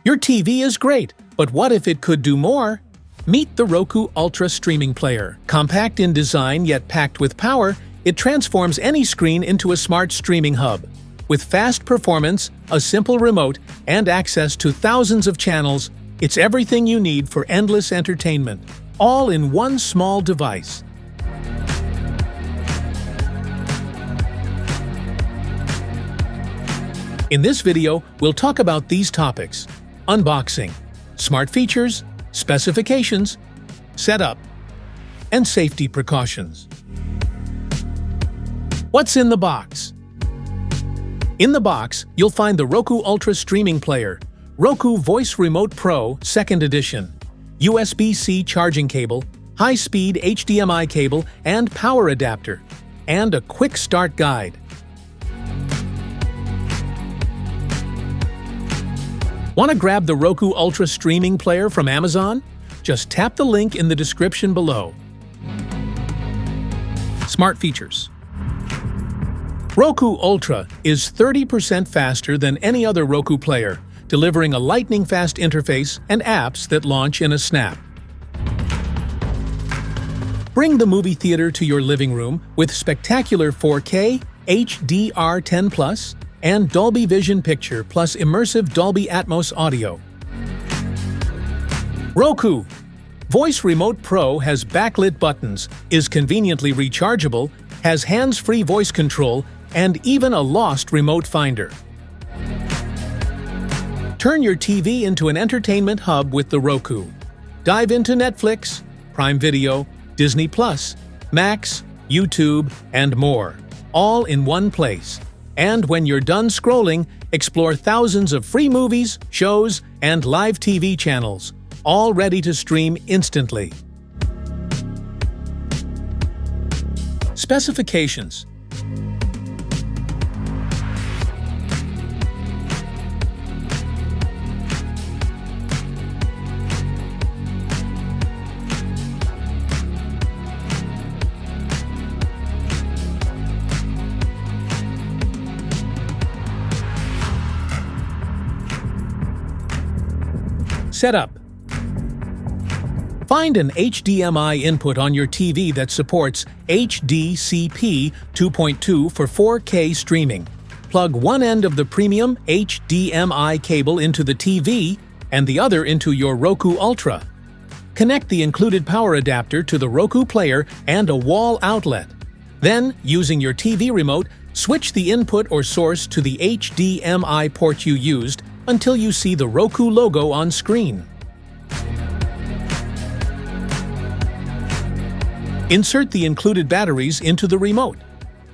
Your TV is great, but what if it could do more? Meet the Roku Ultra Streaming Player. Compact in design yet packed with power, it transforms any screen into a smart streaming hub. With fast performance, a simple remote, and access to thousands of channels, it's everything you need for endless entertainment, all in one small device. In this video, we'll talk about these topics: unboxing, smart features, specifications, setup, and safety precautions. What's in the box? In the box, you'll find the Roku Ultra Streaming Player, Roku Voice Remote Pro 2nd Edition, USB-C charging cable, high-speed HDMI cable and power adapter, and a quick start guide. Want to grab the Roku Ultra Streaming Player from Amazon? Just tap the link in the description below. Smart features. Roku Ultra is 30% faster than any other Roku player, delivering a lightning-fast interface and apps that launch in a snap. Bring the movie theater to your living room with spectacular 4K, HDR 10+, and Dolby Vision picture plus immersive Dolby Atmos audio. Roku Voice Remote Pro has backlit buttons, is conveniently rechargeable, has hands-free voice control, and even a lost remote finder. Turn your TV into an entertainment hub with the Roku. Dive into Netflix, Prime Video, Disney+, Max, YouTube, and more, all in one place. And when you're done scrolling, explore thousands of free movies, shows, and live TV channels, all ready to stream instantly. Specifications. Setup. Find an HDMI input on your TV that supports HDCP 2.2 for 4K streaming. Plug one end of the premium HDMI cable into the TV and the other into your Roku Ultra. Connect the included power adapter to the Roku Player and a wall outlet. Then, using your TV remote, switch the input or source to the HDMI port you used until you see the Roku logo on screen. Insert the included batteries into the remote.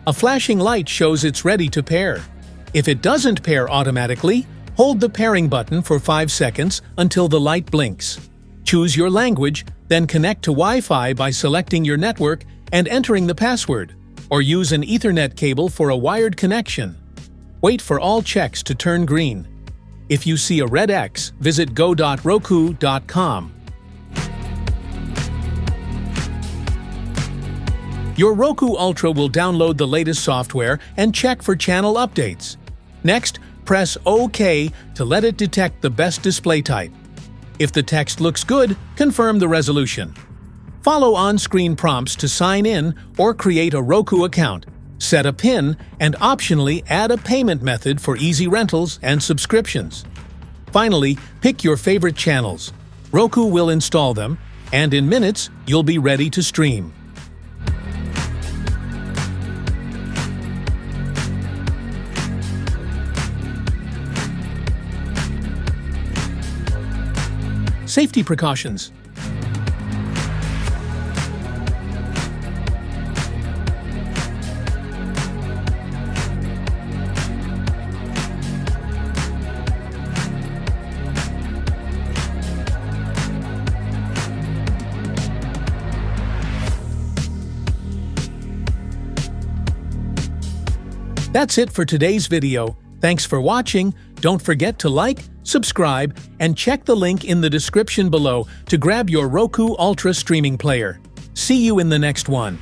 A flashing light shows it's ready to pair. If it doesn't pair automatically, hold the pairing button for 5 seconds until the light blinks. Choose your language, then connect to Wi-Fi by selecting your network and entering the password, or use an Ethernet cable for a wired connection. Wait for all checks to turn green. If you see a red X, visit go.roku.com. Your Roku Ultra will download the latest software and check for channel updates. Next, press OK to let it detect the best display type. If the text looks good, confirm the resolution. Follow on-screen prompts to sign in or create a Roku account. Set a PIN, and optionally add a payment method for easy rentals and subscriptions. Finally, pick your favorite channels. Roku will install them, and in minutes, you'll be ready to stream. Safety precautions. That's it for today's video. Thanks for watching. Don't forget to like, subscribe, and check the link in the description below to grab your Roku Ultra Streaming Player. See you in the next one.